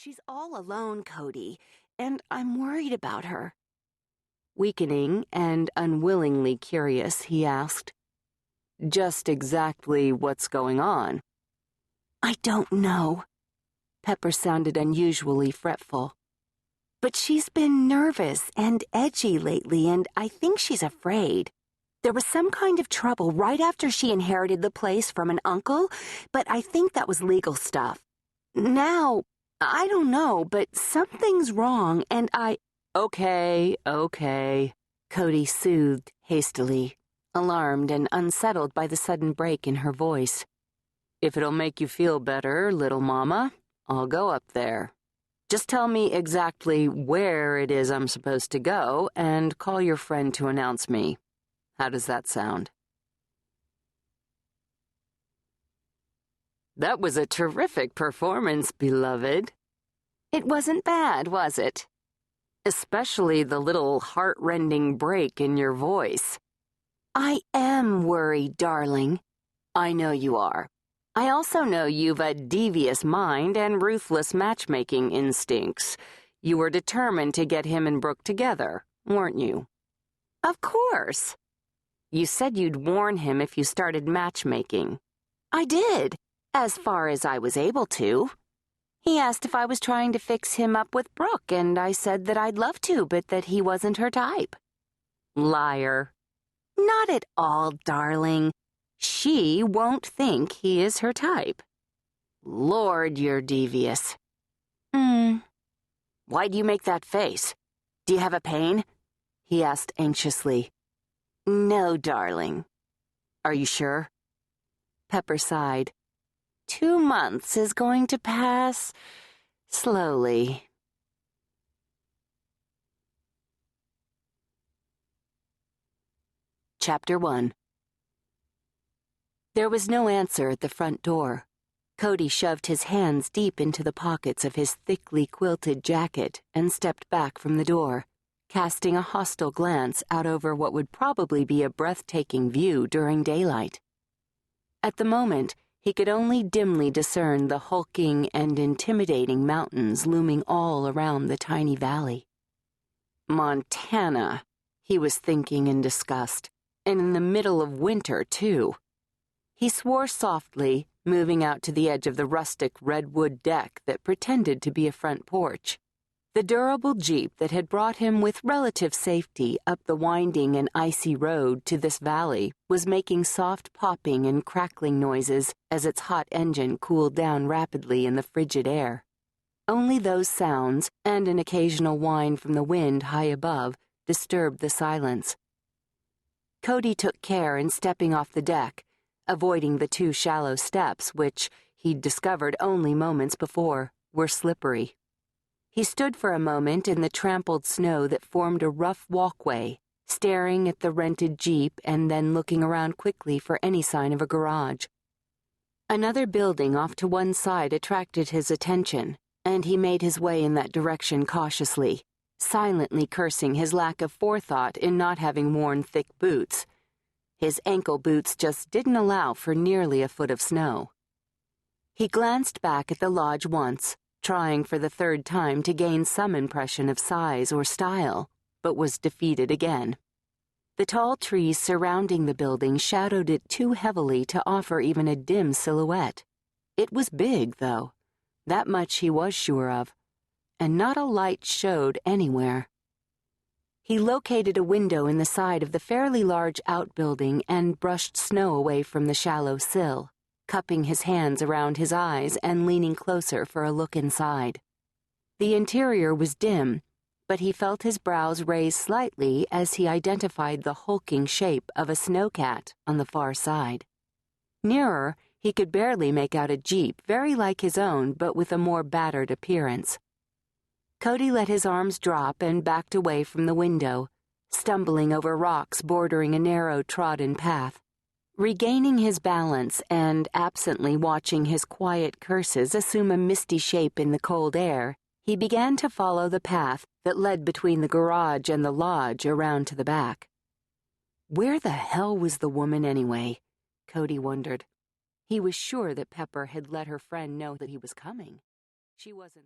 She's all alone, Cody, and I'm worried about her. Weakening and unwillingly curious, he asked, "Just exactly what's going on?" "I don't know." Pepper sounded unusually fretful. "But she's been nervous and edgy lately, and I think she's afraid. There was some kind of trouble right after she inherited the place from an uncle, but I think that was legal stuff. Now, I don't know, but something's wrong, and Okay, Cody soothed hastily, alarmed and unsettled by the sudden break in her voice. "If it'll make you feel better, little mama, I'll go up there. Just tell me exactly where it is I'm supposed to go, and call your friend to announce me. How does that sound?" "That was a terrific performance, beloved." "It wasn't bad, was it?" "Especially the little heart-rending break in your voice." "I am worried, darling." "I know you are. I also know you've a devious mind and ruthless matchmaking instincts. You were determined to get him and Brooke together, weren't you?" "Of course." "You said you'd warn him if you started matchmaking." "I did, as far as I was able to. He asked if I was trying to fix him up with Brooke, and I said that I'd love to, but that he wasn't her type." "Liar." "Not at all, darling. She won't think he is her type." "Lord, you're devious." "Why do you make that face? Do you have a pain?" he asked anxiously. "No, darling." "Are you sure?" Pepper sighed. 2 months is going to pass slowly. Chapter 1. There was no answer at the front door. Cody shoved his hands deep into the pockets of his thickly quilted jacket and stepped back from the door, casting a hostile glance out over what would probably be a breathtaking view during daylight. At the moment, he could only dimly discern the hulking and intimidating mountains looming all around the tiny valley. Montana, he was thinking in disgust, and in the middle of winter, too. He swore softly, moving out to the edge of the rustic redwood deck that pretended to be a front porch. The durable jeep that had brought him with relative safety up the winding and icy road to this valley was making soft popping and crackling noises as its hot engine cooled down rapidly in the frigid air. Only those sounds, and an occasional whine from the wind high above, disturbed the silence. Cody took care in stepping off the deck, avoiding the 2 shallow steps which, he'd discovered only moments before, were slippery. He stood for a moment in the trampled snow that formed a rough walkway, staring at the rented jeep and then looking around quickly for any sign of a garage. Another building off to one side attracted his attention, and he made his way in that direction cautiously, silently cursing his lack of forethought in not having worn thick boots. His ankle boots just didn't allow for nearly a foot of snow. He glanced back at the lodge once, trying for the 3rd time to gain some impression of size or style, but was defeated again. The tall trees surrounding the building shadowed it too heavily to offer even a dim silhouette. It was big, though. That much he was sure of, and not a light showed anywhere. He located a window in the side of the fairly large outbuilding and brushed snow away from the shallow sill, cupping his hands around his eyes and leaning closer for a look inside. The interior was dim, but he felt his brows raise slightly as he identified the hulking shape of a snowcat on the far side. Nearer, he could barely make out a jeep very like his own but with a more battered appearance. Cody let his arms drop and backed away from the window, stumbling over rocks bordering a narrow trodden path. Regaining his balance and absently watching his quiet curses assume a misty shape in the cold air, he began to follow the path that led between the garage and the lodge around to the back. Where the hell was the woman anyway? Cody wondered. He was sure that Pepper had let her friend know that he was coming. She wasn't